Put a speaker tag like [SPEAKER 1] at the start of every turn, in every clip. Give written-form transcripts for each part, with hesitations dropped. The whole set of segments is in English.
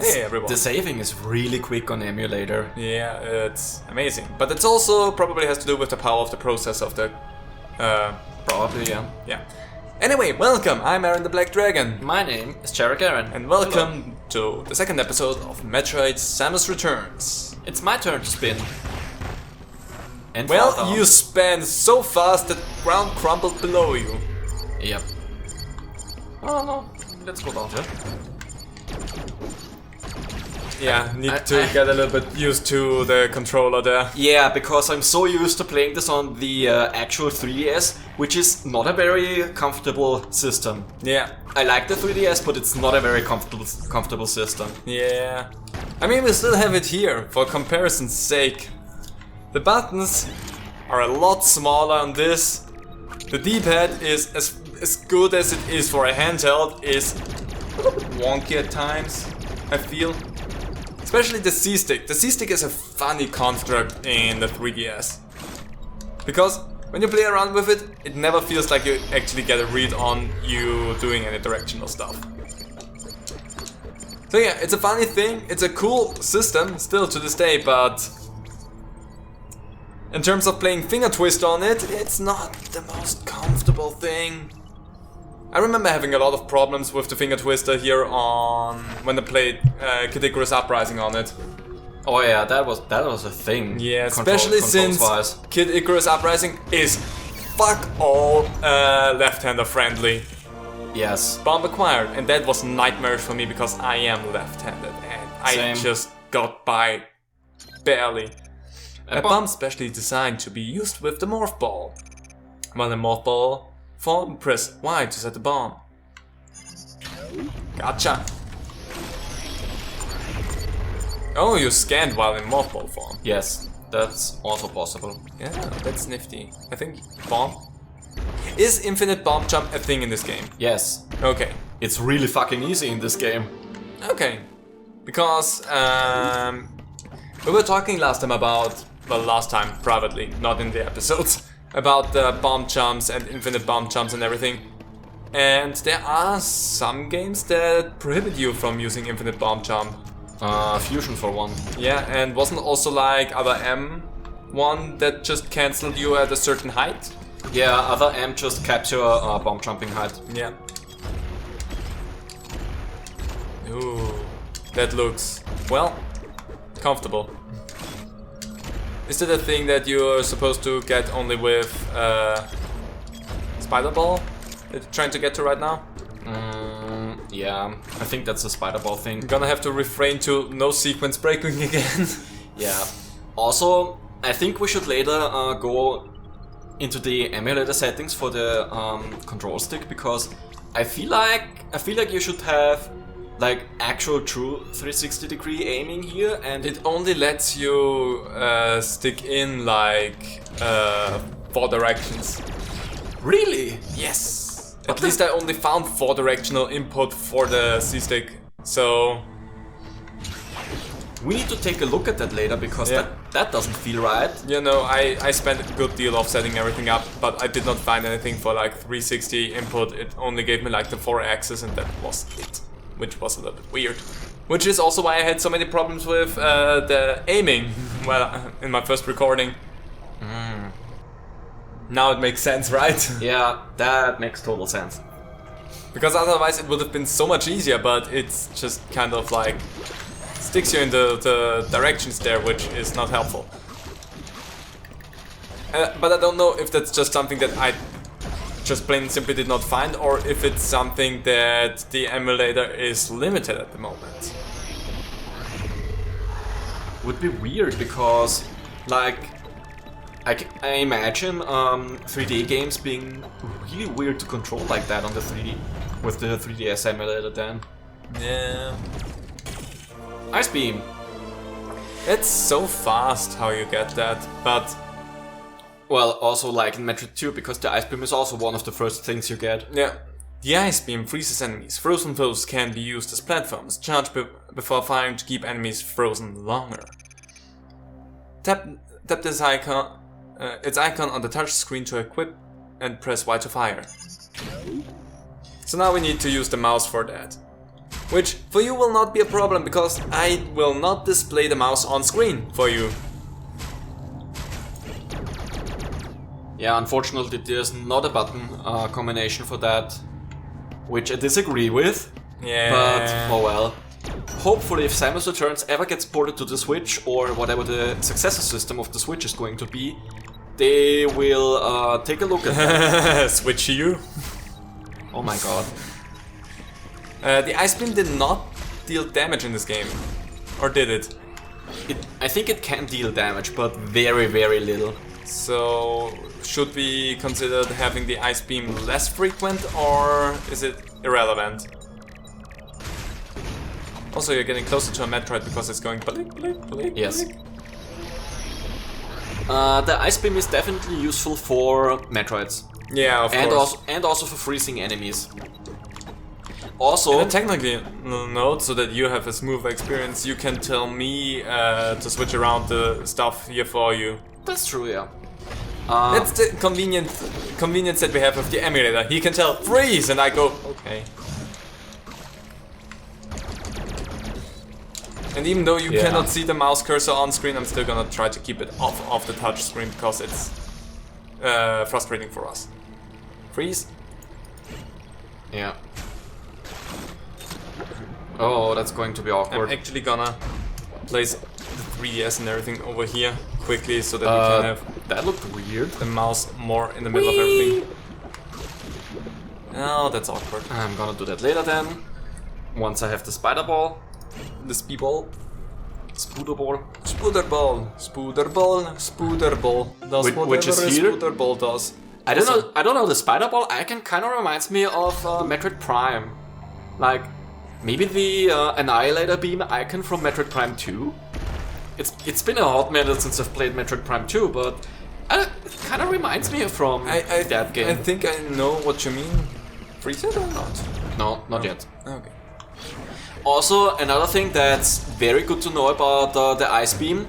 [SPEAKER 1] Hey everyone.
[SPEAKER 2] The saving is really quick on emulator.
[SPEAKER 1] Yeah, it's amazing. But it's also probably has to do with the power of the processor of the...
[SPEAKER 2] Probably, yeah.
[SPEAKER 1] Yeah. Anyway, welcome, I'm Aaron the Black Dragon.
[SPEAKER 2] My name is wJarylGaren.
[SPEAKER 1] And welcome to the second episode of Metroid Samus Returns.
[SPEAKER 2] It's my turn to spin. And
[SPEAKER 1] well, you span so fast that ground crumbled below you.
[SPEAKER 2] Yep. Oh no, let's go down here.
[SPEAKER 1] Yeah, need to get a little bit used to the controller there.
[SPEAKER 2] Yeah, because I'm so used to playing this on the actual 3DS, which is not a very comfortable system.
[SPEAKER 1] Yeah.
[SPEAKER 2] I like the 3DS, but it's not a very comfortable system.
[SPEAKER 1] Yeah. I mean, we still have it here, for comparison's sake. The buttons are a lot smaller on this. The D-pad is as good as it is for a handheld, is a little bit wonky at times, I feel. Especially the C-stick. The C-stick is a funny construct in the 3DS. Because when you play around with it, it never feels like you actually get a read on you doing any directional stuff. So yeah, it's a funny thing, it's a cool system still to this day, but in terms of playing finger twist on it, it's not the most comfortable thing. I remember having a lot of problems with the finger twister here on when I played Kid Icarus Uprising on it.
[SPEAKER 2] Oh yeah, that was a thing.
[SPEAKER 1] Yeah, especially since Kid Icarus Uprising is fuck all left-hander friendly.
[SPEAKER 2] Yes.
[SPEAKER 1] Bomb acquired, and that was nightmarish for me because I am left-handed and I just got by barely. A bomb specially designed to be used with the morph ball. When the morph ball form, press Y to set the bomb. Gotcha. Oh, you scanned while in morph ball form.
[SPEAKER 2] Yes, that's also possible.
[SPEAKER 1] Yeah, that's nifty. I think bomb. Is infinite bomb jump a thing in this game?
[SPEAKER 2] Yes.
[SPEAKER 1] Okay.
[SPEAKER 2] It's really fucking easy in this game.
[SPEAKER 1] Okay. Because we were talking last time about, well, last time privately, not in the episodes, about the bomb jumps and infinite bomb jumps and everything. And there are some games that prohibit you from using infinite bomb jump.
[SPEAKER 2] Fusion for one.
[SPEAKER 1] Yeah, and wasn't also like other M one that just cancelled you at a certain height?
[SPEAKER 2] Yeah, other M just caps your bomb jumping height.
[SPEAKER 1] Yeah. Ooh, that looks, well, comfortable. Is that a thing that you're supposed to get only with spiderball that you're trying to get to right now?
[SPEAKER 2] Yeah, I think that's a spiderball thing.
[SPEAKER 1] I'm gonna have to refrain to no sequence breaking again.
[SPEAKER 2] Yeah. Also, I think we should later go into the emulator settings for the control stick, because I feel like you should have like actual true 360-degree aiming here, and
[SPEAKER 1] it only lets you stick in like 4 directions.
[SPEAKER 2] Really?
[SPEAKER 1] Yes. At least I only found 4 directional input for the C-stick, so
[SPEAKER 2] we need to take a look at that later, because that doesn't feel right.
[SPEAKER 1] You know, I spent a good deal of setting everything up, but I did not find anything for like 360 input. It only gave me like the 4 axis, and that was it, which was a little bit weird. Which is also why I had so many problems with the aiming, well, in my first recording. Now it makes sense, right?
[SPEAKER 2] Yeah, that makes total sense.
[SPEAKER 1] Because otherwise it would have been so much easier, but it's just kind of like sticks you in the directions there, which is not helpful. But I don't know if that's just something that I just plain and simply did not find, or if it's something that the emulator is limited at the moment.
[SPEAKER 2] Would be weird, because like I imagine 3D games being really weird to control like that on the 3D with the 3DS emulator then.
[SPEAKER 1] Yeah.
[SPEAKER 2] Ice Beam.
[SPEAKER 1] It's so fast how you get that, but
[SPEAKER 2] well, also like in Metroid 2, because the Ice Beam is also one of the first things you get.
[SPEAKER 1] Yeah. The Ice Beam freezes enemies. Frozen foes can be used as platforms. Charge before firing to keep enemies frozen longer. Tap this icon. Its icon on the touch screen to equip and press Y to fire. So now we need to use the mouse for that. Which for you will not be a problem because I will not display the mouse on screen for you.
[SPEAKER 2] Yeah, unfortunately there's not a button combination for that, which I disagree with.
[SPEAKER 1] Yeah.
[SPEAKER 2] But, oh well. Hopefully if Samus Returns ever gets ported to the Switch, or whatever the successor system of the Switch is going to be, they will take a look at that.
[SPEAKER 1] Switch you.
[SPEAKER 2] Oh my god.
[SPEAKER 1] The Ice Beam did not deal damage in this game. Or did it?
[SPEAKER 2] I think it can deal damage, but very, very little.
[SPEAKER 1] So, should we consider having the Ice Beam less frequent, or is it irrelevant? Also, you're getting closer to a Metroid because it's going blink, blink, blink.
[SPEAKER 2] Yes.
[SPEAKER 1] Blink.
[SPEAKER 2] The Ice Beam is definitely useful for Metroids.
[SPEAKER 1] Yeah, of course.
[SPEAKER 2] And also for freezing enemies. Also,
[SPEAKER 1] in a technical note, so that you have a smooth experience, you can tell me to switch around the stuff here for you.
[SPEAKER 2] That's true, yeah.
[SPEAKER 1] That's the convenience that we have with the emulator. He can tell freeze, and I go okay. And even though you cannot see the mouse cursor on screen, I'm still gonna try to keep it off the touch screen because it's frustrating for us. Freeze.
[SPEAKER 2] Yeah. Oh, that's going to be awkward.
[SPEAKER 1] I'm actually gonna place the 3DS and everything over here quickly so that we can have
[SPEAKER 2] that looked weird.
[SPEAKER 1] The mouse more in the middle of everything. Oh, that's awkward.
[SPEAKER 2] I'm gonna do that later then. Once I have the spider ball.
[SPEAKER 1] The speedball.
[SPEAKER 2] Spooderball.
[SPEAKER 1] Spooderball. Spooderball. Spooderball. Does
[SPEAKER 2] Which is here?
[SPEAKER 1] Spooderball does.
[SPEAKER 2] I don't know. The spider ball icon kind of reminds me of Metroid Prime. Like maybe the Annihilator beam icon from Metroid Prime 2. It's been a hot minute since I've played Metroid Prime 2, but it kind of reminds me from that game.
[SPEAKER 1] I think I know what you mean. Freeze it or not?
[SPEAKER 2] No, not yet.
[SPEAKER 1] Okay.
[SPEAKER 2] Also, another thing that's very good to know about the Ice Beam,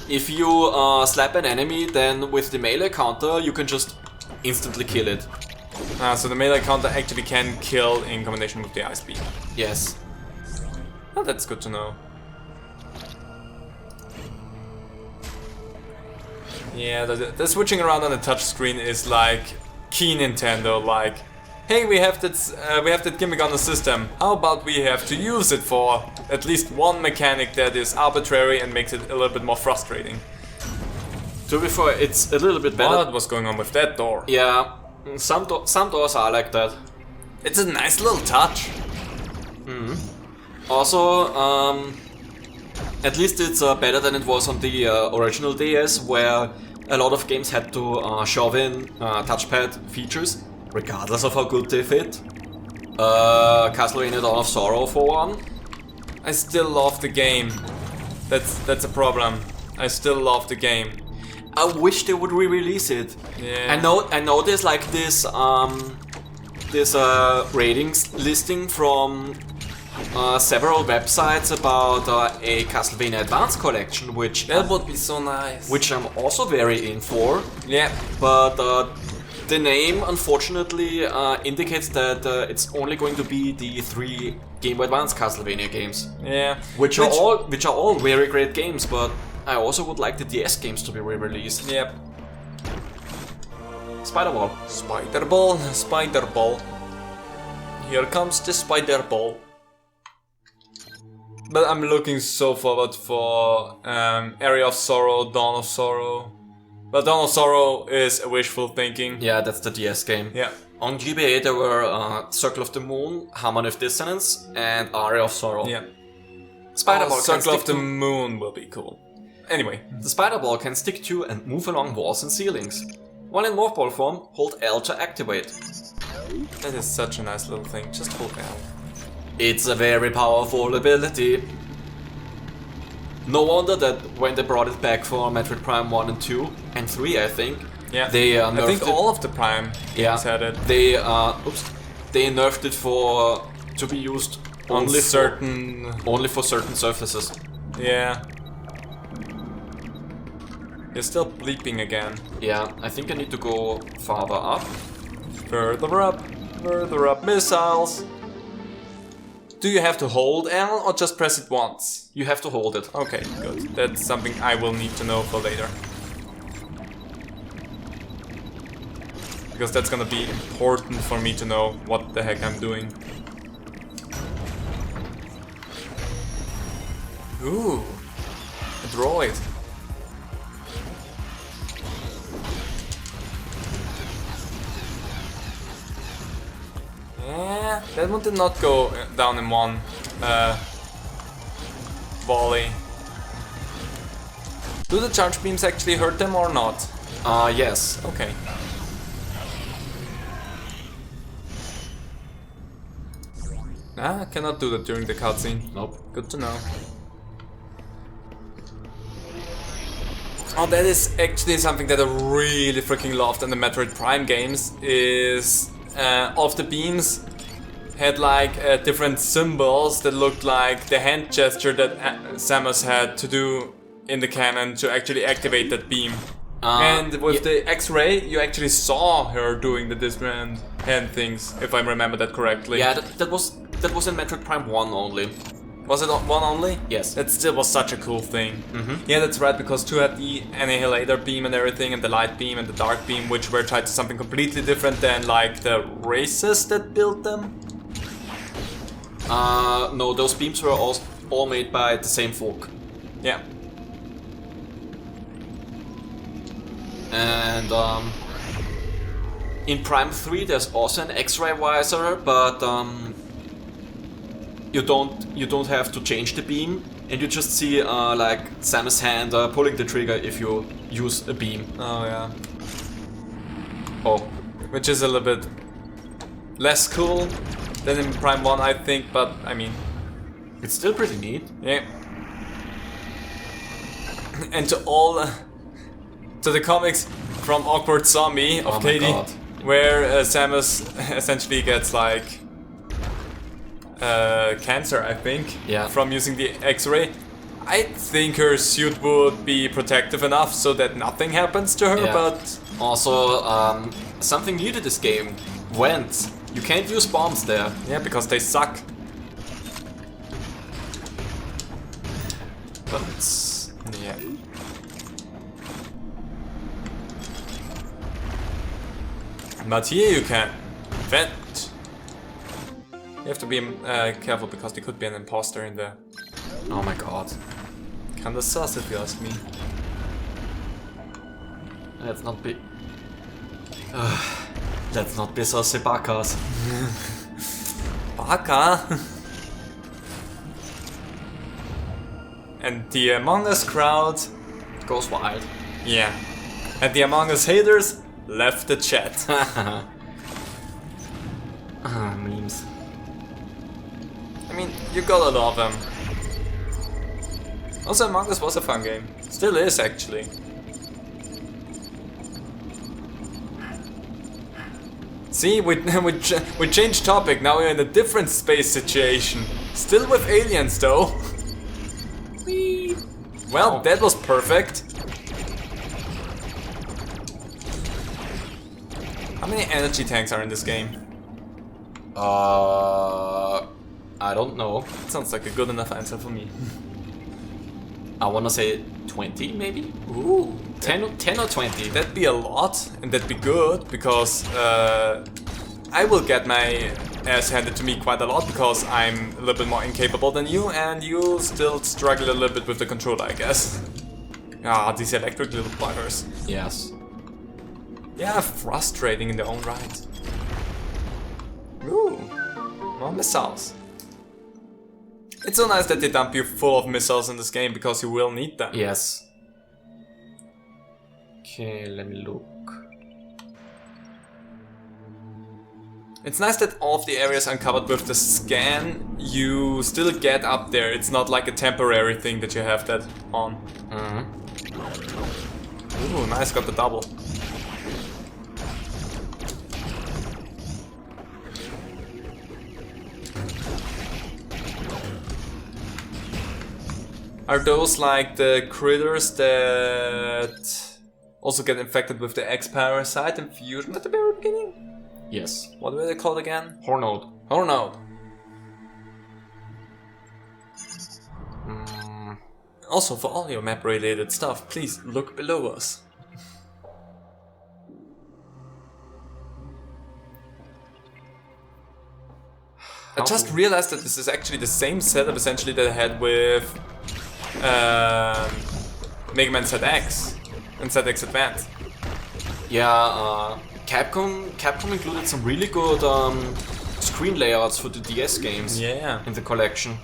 [SPEAKER 2] if you slap an enemy, then with the melee counter you can just instantly kill it.
[SPEAKER 1] So the melee counter actually can kill in combination with the Ice Beam.
[SPEAKER 2] Yes.
[SPEAKER 1] Oh, that's good to know. Yeah, the switching around on the touch screen is like key Nintendo, like, hey, we have that gimmick on the system. How about we have to use it for at least one mechanic that is arbitrary and makes it a little bit more frustrating.
[SPEAKER 2] To be fair, it's a little bit better.
[SPEAKER 1] What was going on with that door?
[SPEAKER 2] Yeah, some doors are like that.
[SPEAKER 1] It's a nice little touch.
[SPEAKER 2] Also, at least it's better than it was on the original DS, where a lot of games had to shove in touchpad features, regardless of how good they fit. Castlevania Dawn of Sorrow for one.
[SPEAKER 1] I still love the game. That's a problem. I still love the game.
[SPEAKER 2] I wish they would re-release it.
[SPEAKER 1] Yeah.
[SPEAKER 2] I know there's like this ratings listing from several websites about a Castlevania Advance collection, which
[SPEAKER 1] that would be so nice.
[SPEAKER 2] Which I'm also very in for.
[SPEAKER 1] Yeah.
[SPEAKER 2] But the name unfortunately indicates that it's only going to be the 3 Game Boy Advance Castlevania games.
[SPEAKER 1] Yeah.
[SPEAKER 2] Which are all very great games, but I also would like the DS games to be re-released.
[SPEAKER 1] Yep.
[SPEAKER 2] Spiderball.
[SPEAKER 1] Spiderball. Spiderball. Here comes the Spiderball. But I'm looking so forward for Area of Sorrow, Dawn of Sorrow. But Dawn of Sorrow is a wishful thinking.
[SPEAKER 2] Yeah, that's the DS game.
[SPEAKER 1] Yeah.
[SPEAKER 2] On GBA there were Circle of the Moon, Harmony of Dissonance, and Area of Sorrow.
[SPEAKER 1] Yeah.
[SPEAKER 2] Spiderball
[SPEAKER 1] Circle of the Moon will be cool. Anyway.
[SPEAKER 2] The Spiderball can stick to and move along walls and ceilings. While in Morph Ball form, hold L to activate.
[SPEAKER 1] That is such a nice little thing, just hold L.
[SPEAKER 2] It's a very powerful ability. No wonder that when they brought it back for Metroid Prime 1 and 2, and 3 I think,
[SPEAKER 1] yeah.
[SPEAKER 2] They nerfed
[SPEAKER 1] I think
[SPEAKER 2] it.
[SPEAKER 1] all of the Prime games had it.
[SPEAKER 2] They nerfed it to be used only for certain surfaces.
[SPEAKER 1] Yeah. You're still bleeping again.
[SPEAKER 2] Yeah, I think I need to go farther up.
[SPEAKER 1] Further up, missiles. do you have to hold L or just press it once?
[SPEAKER 2] You have to hold it.
[SPEAKER 1] Okay, good. That's something I will need to know for later. Because that's gonna be important for me to know what the heck I'm doing. Ooh, a droid. Yeah, that one did not go down in one volley. Do the charge beams actually hurt them or not?
[SPEAKER 2] Yes.
[SPEAKER 1] Okay. I cannot do that during the cutscene.
[SPEAKER 2] Nope.
[SPEAKER 1] Good to know. Oh, that is actually something that I really freaking loved in the Metroid Prime games, is of the beams had like different symbols that looked like the hand gesture that Samus had to do in the canon to actually activate that beam. And with the X-ray, you actually saw her doing the different hand things, if I remember that correctly.
[SPEAKER 2] Yeah, that was in Metroid Prime 1 only.
[SPEAKER 1] Was it one only?
[SPEAKER 2] Yes.
[SPEAKER 1] That still was such a cool thing. Yeah, that's right, because 2 had the annihilator beam and everything, and the light beam and the dark beam, which were tied to something completely different than like the races that built them.
[SPEAKER 2] No, those beams were all made by the same folk.
[SPEAKER 1] Yeah.
[SPEAKER 2] And in Prime 3 there's also an X-ray visor, but you don't have to change the beam, and you just see like Samus' hand pulling the trigger if you use a beam.
[SPEAKER 1] Oh yeah. Oh, which is a little bit less cool than in Prime 1, I think, but I mean,
[SPEAKER 2] It's still pretty neat.
[SPEAKER 1] yeah. And to the comics from Awkward Zombie of
[SPEAKER 2] Oh my
[SPEAKER 1] Katie,
[SPEAKER 2] God.
[SPEAKER 1] where Samus essentially gets like cancer, I think,
[SPEAKER 2] Yeah.
[SPEAKER 1] from using the X-ray. I think her suit would be protective enough so that nothing happens to her,
[SPEAKER 2] Yeah.
[SPEAKER 1] but
[SPEAKER 2] Also, something new to this game: vents. You can't use bombs there.
[SPEAKER 1] yeah, because they suck.
[SPEAKER 2] But
[SPEAKER 1] Yeah. But here you can vent. You have to be careful because there could be an imposter in there.
[SPEAKER 2] oh my god,
[SPEAKER 1] Kinda sus if you ask me.
[SPEAKER 2] let's not be. Let's not be so Sebakas.
[SPEAKER 1] Baka! And the Among Us crowd,
[SPEAKER 2] Goes wild.
[SPEAKER 1] yeah. And the Among Us haters left the chat.
[SPEAKER 2] Memes.
[SPEAKER 1] I mean, you gotta love them. Also, Among Us was a fun game. Still is, actually. See, we changed topic. Now we're in a different space situation. Still with aliens, though. Whee! Well, that was perfect. How many energy tanks are in this game?
[SPEAKER 2] I don't know.
[SPEAKER 1] Sounds like a good enough answer for me.
[SPEAKER 2] I wanna say 20 maybe?
[SPEAKER 1] Ooh,
[SPEAKER 2] 10 or 20.
[SPEAKER 1] that'd be a lot, and that'd be good, because I will get my ass handed to me quite a lot, because I'm a little bit more incapable than you, and you still struggle a little bit with the controller, I guess. Ah, these electric little buggers.
[SPEAKER 2] Yes.
[SPEAKER 1] Yeah, frustrating in their own right. Ooh, more missiles. It's so nice that they dump you full of missiles in this game, because you will need them.
[SPEAKER 2] Yes. Okay, let me look.
[SPEAKER 1] It's nice that all of the areas uncovered with the scan, you still get up there. It's not like a temporary thing that you have that on. Ooh, nice, got the double. Are those like the critters that also get infected with the X-Parasite and fusion at the very beginning?
[SPEAKER 2] Yes.
[SPEAKER 1] What were they called again?
[SPEAKER 2] Hornode.
[SPEAKER 1] Hornode. Also, for all your map related stuff, please look below us. I just realized that this is actually the same setup essentially that I had with Mega Man ZX and ZX Advance.
[SPEAKER 2] Yeah, Capcom included some really good screen layouts for the DS games in the collection.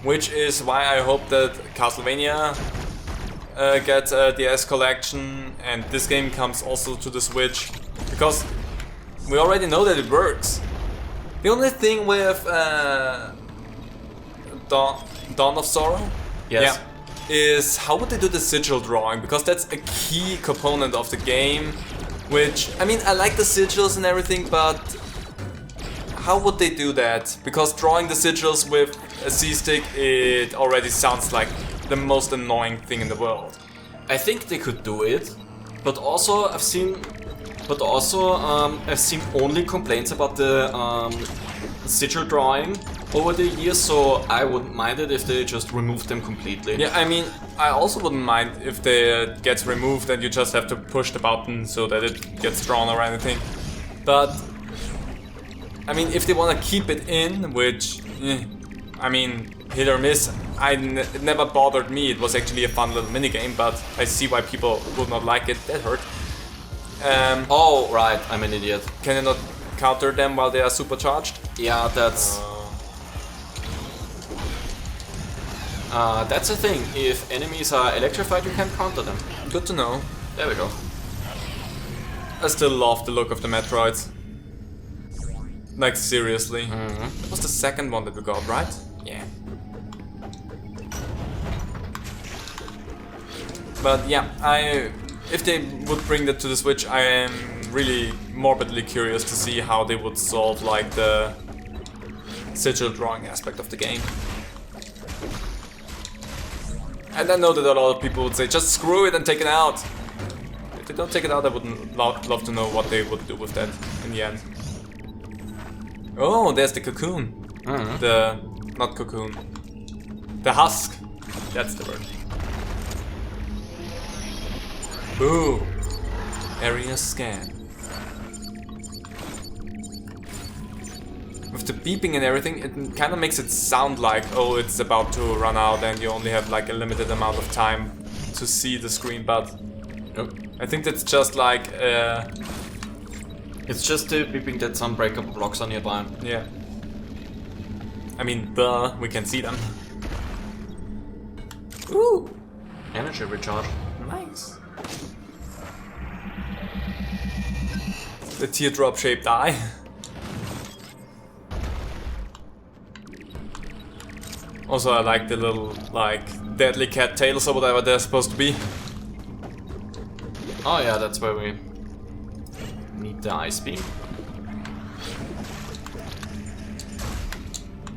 [SPEAKER 1] Which is why I hope that Castlevania gets a DS collection and this game comes also to the Switch. Because we already know that it works. The only thing with Dawn of Sorrow is how would they do the sigil drawing, because that's a key component of the game, which, I mean, I like the sigils and everything, but how would they do that? Because drawing the sigils with a C-stick, it already sounds like the most annoying thing in the world.
[SPEAKER 2] I think they could do it, but also I've seen only complaints about the sigil drawing over the years, so I wouldn't mind it if they just removed them completely.
[SPEAKER 1] Yeah, I mean, I also wouldn't mind if they gets removed and you just have to push the button so that it gets drawn or anything. But, I mean, if they want to keep it in, which, I mean, hit or miss, it never bothered me. It was actually a fun little minigame, but I see why people would not like it. That hurt.
[SPEAKER 2] Oh, right, I'm an idiot.
[SPEAKER 1] Can you not counter them while they are supercharged?
[SPEAKER 2] Yeah, that's the thing. If enemies are electrified, you can't counter them.
[SPEAKER 1] Good to know.
[SPEAKER 2] There we go.
[SPEAKER 1] I still love the look of the Metroids. Like, seriously. That was the second one that we got, right? Yeah. But yeah, if they would bring that to the Switch, I am really morbidly curious to see how they would solve like the sigil drawing aspect of the game. And I know that a lot of people would say, just screw it and take it out. If they don't take it out, I would love to know what they would do with that in the end. Oh, there's the cocoon. Not cocoon. The husk. That's the word. Boom. Area scan. With the beeping and everything, it kind of makes it sound like, oh, it's about to run out and you only have like a limited amount of time to see the screen, but I think that's just like
[SPEAKER 2] it's just the beeping that some breakable blocks are nearby.
[SPEAKER 1] Yeah. I mean, we can see them. Ooh!
[SPEAKER 2] Energy recharge.
[SPEAKER 1] Nice. The teardrop-shaped eye. Also, I like the little, like, deadly cat tails or whatever they're supposed to be.
[SPEAKER 2] Oh yeah, that's where we need the ice beam.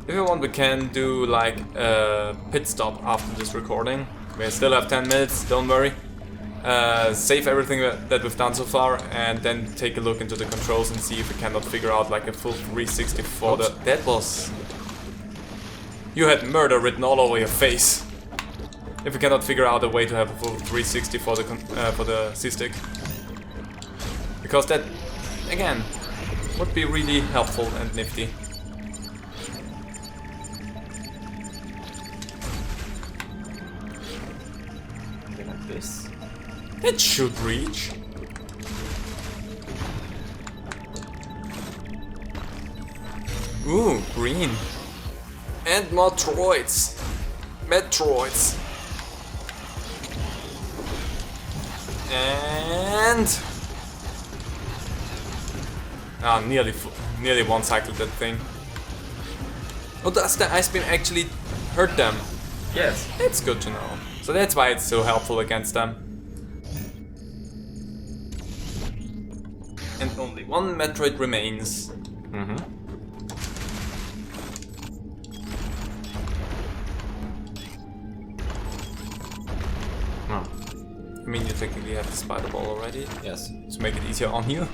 [SPEAKER 1] If you want, we can do, like, a pit stop after this recording. We still have 10 minutes, don't worry. Save everything that we've done so far and then take a look into the controls and see if we cannot figure out like a full 360 for the... That was... You had murder written all over your face. If we cannot figure out a way to have a full 360 for the C-stick. Because that, again, would be really helpful and nifty.
[SPEAKER 2] Like this.
[SPEAKER 1] It should reach. Ooh, green. And more Metroids. Metroids. And... nearly one cycled that thing. Oh, does the ice beam actually hurt them?
[SPEAKER 2] Yes.
[SPEAKER 1] It's good to know. So that's why it's so helpful against them. And only one Metroid remains. I mean, you technically have the spiderball already.
[SPEAKER 2] Yes.
[SPEAKER 1] To make it easier on you.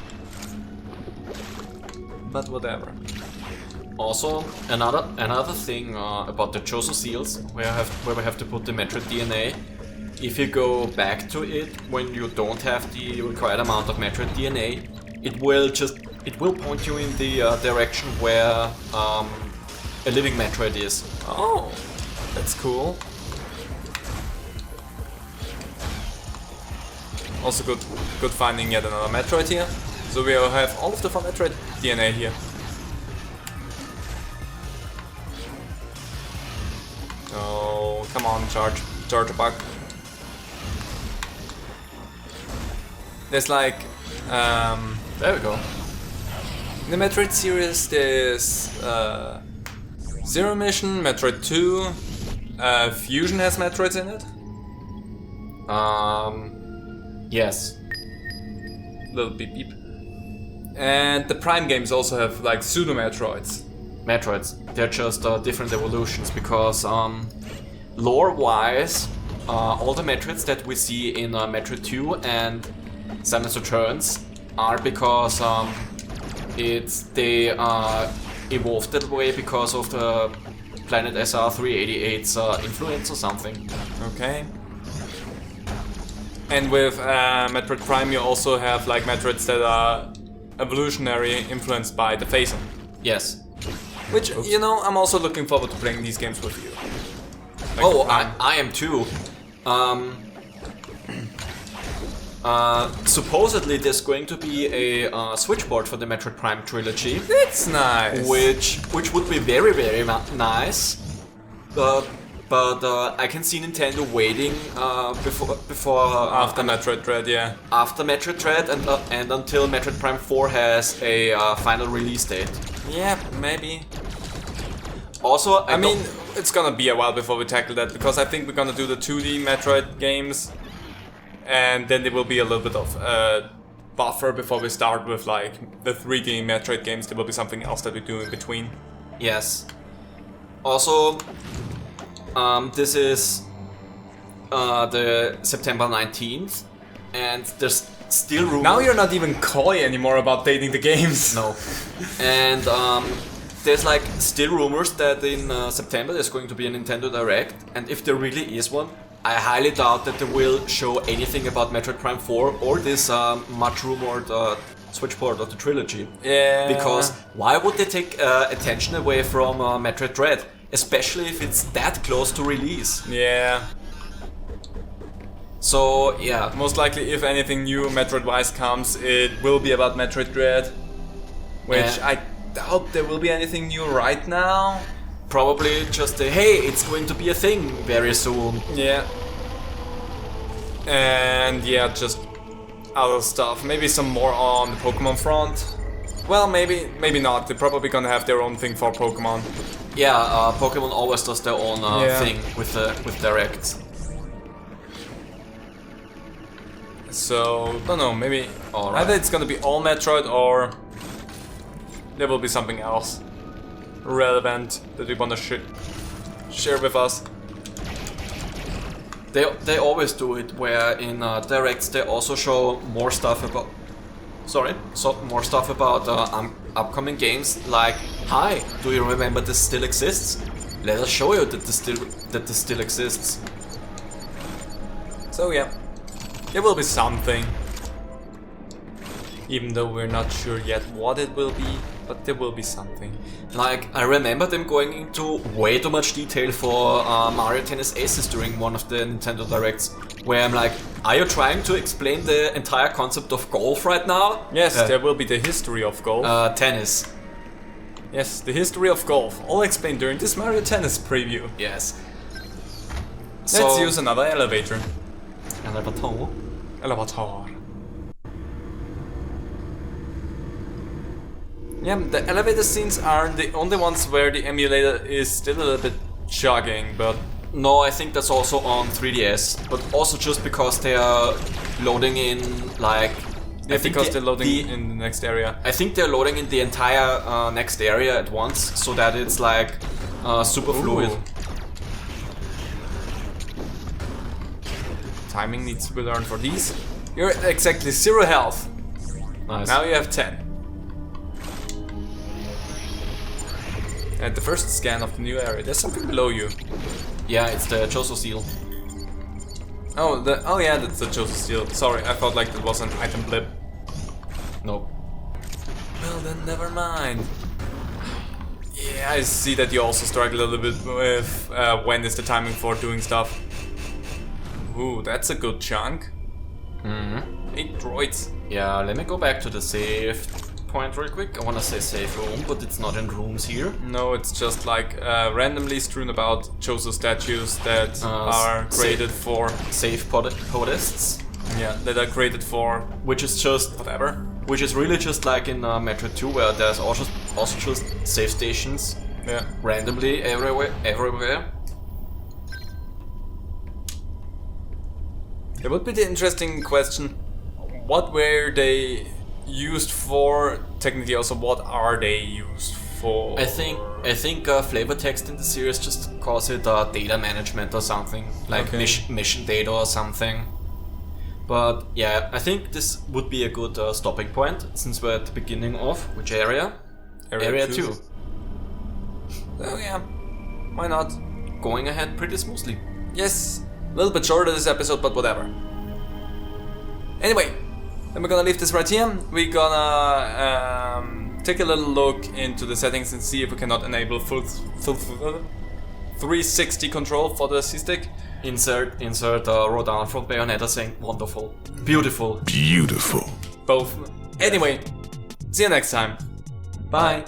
[SPEAKER 1] But whatever.
[SPEAKER 2] Also, another thing about the chosen seals, where we have to put the Metroid DNA. If you go back to it when you don't have the required amount of Metroid DNA, it will point you in the direction where a living Metroid is.
[SPEAKER 1] Oh, that's cool. Also good finding yet another Metroid here. So we have all of the Metroid DNA here. Oh, come on, charge a bug. There's like,
[SPEAKER 2] There we go.
[SPEAKER 1] in the Metroid series there's Zero Mission, Metroid 2, Fusion has Metroids in it.
[SPEAKER 2] Yes.
[SPEAKER 1] Little beep beep. And the Prime games also have like pseudo Metroids.
[SPEAKER 2] Metroids. They're just different evolutions because lore-wise, all the Metroids that we see in Metroid 2 and Samus Returns are because they evolved that way because of the Planet SR388's influence or something.
[SPEAKER 1] Okay. And with Metroid Prime you also have like Metroids that are evolutionary influenced by the Phaser.
[SPEAKER 2] Yes.
[SPEAKER 1] Which, you know, I'm also looking forward to playing these games with you. Like
[SPEAKER 2] Oh, I am too. Supposedly there's going to be a switchboard for the Metroid Prime trilogy.
[SPEAKER 1] That's nice.
[SPEAKER 2] Which would be very nice, but I can see Nintendo waiting before
[SPEAKER 1] After Metroid Dread, yeah.
[SPEAKER 2] after Metroid Dread and until Metroid Prime 4 has a final release date.
[SPEAKER 1] Yeah, maybe.
[SPEAKER 2] Also,
[SPEAKER 1] I mean, it's gonna be a while before we tackle that because I think we're gonna do the 2D Metroid games, and then there will be a little bit of buffer before we start with like the 3D Metroid games. There will be something else that we do in between.
[SPEAKER 2] yes. Also, this is the September 19th, and there's still rumors.
[SPEAKER 1] Now you're not even coy anymore about dating the games.
[SPEAKER 2] No. And there's like still rumors that in September there's going to be a Nintendo Direct, and if there really is one, I highly doubt that they will show anything about Metroid Prime 4 or this much rumored switchboard of the trilogy.
[SPEAKER 1] Yeah.
[SPEAKER 2] Because why would they take attention away from Metroid Dread? Especially if it's that close to release.
[SPEAKER 1] Yeah.
[SPEAKER 2] So, yeah.
[SPEAKER 1] Most likely, if anything new Metroid-wise comes, it will be about Metroid Dread. Which I doubt there will be anything new right now.
[SPEAKER 2] Probably just a, hey, it's going to be a thing very soon.
[SPEAKER 1] Yeah. And yeah, just other stuff. Maybe some more on the Pokemon front. Well, maybe not. They're probably gonna have their own thing for Pokemon.
[SPEAKER 2] Yeah, Pokemon always does their own
[SPEAKER 1] Yeah.
[SPEAKER 2] thing with Directs.
[SPEAKER 1] So, don't know, maybe
[SPEAKER 2] Alright.
[SPEAKER 1] either it's gonna be all Metroid or there will be something else relevant that we wanna share with us.
[SPEAKER 2] They always do it, where in Directs they also show more stuff about. More stuff about upcoming games. Like, hi, do you remember this still exists? Let us show you that this still exists.
[SPEAKER 1] So yeah, there will be something. Even though we're not sure yet what it will be, but there will be something.
[SPEAKER 2] Like, I remember them going into way too much detail for Mario Tennis Aces during one of the Nintendo Directs, where I'm like, are you trying to explain the entire concept of golf right now?
[SPEAKER 1] Yes, there will be the history of golf.
[SPEAKER 2] Tennis.
[SPEAKER 1] Yes, the history of golf, all explained during this Mario Tennis preview.
[SPEAKER 2] Yes.
[SPEAKER 1] Let's use another elevator.
[SPEAKER 2] Elevator.
[SPEAKER 1] Elevator. Yeah, the elevator scenes are the only ones where the emulator is still a little bit jogging, but
[SPEAKER 2] No, I think that's also on 3DS, but also just because they are loading in like.
[SPEAKER 1] yeah, because they're loading in the next area.
[SPEAKER 2] I think they're loading in the entire next area at once, so that it's like super fluid.
[SPEAKER 1] Timing needs to be learned for these. You're at exactly 0 health.
[SPEAKER 2] Nice.
[SPEAKER 1] Now you have 10. At the first scan of the new area, there's something below you.
[SPEAKER 2] Yeah, it's the Joso seal.
[SPEAKER 1] Oh yeah, that's the Joseph Steel. Sorry, I thought like that was an item blip.
[SPEAKER 2] Nope.
[SPEAKER 1] Well then, never mind. Yeah, I see that you also struggle a little bit with when is the timing for doing stuff. Ooh, that's a good chunk. 8 droids.
[SPEAKER 2] Yeah, let me go back to the save point real quick. I wanna say save room, but it's not in rooms here.
[SPEAKER 1] No, it's just like randomly strewn about Joso statues that are created for
[SPEAKER 2] save podestas.
[SPEAKER 1] Yeah, that are created for
[SPEAKER 2] which is just
[SPEAKER 1] whatever.
[SPEAKER 2] Which is really just like in Metroid 2, where there's also just save stations.
[SPEAKER 1] Yeah.
[SPEAKER 2] Randomly everywhere.
[SPEAKER 1] It would be the interesting question: what were they used for? Technically, also, what are they used for?
[SPEAKER 2] I think flavor text in the series just calls it data management or something, like mission data or something. But yeah, I think this would be a good stopping point, since we're at the beginning of which area? Area 2.
[SPEAKER 1] Oh yeah, why not?
[SPEAKER 2] Going ahead pretty smoothly.
[SPEAKER 1] Yes, a little bit shorter this episode, but whatever. Anyway, then we're gonna leave this right here. We're gonna take a little look into the settings and see if we cannot enable full 360 control for the C-stick.
[SPEAKER 2] Insert Rodan from Bayonetta saying wonderful. Beautiful.
[SPEAKER 3] Beautiful.
[SPEAKER 1] Both. Anyway, see you next time. Bye.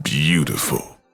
[SPEAKER 3] Beautiful.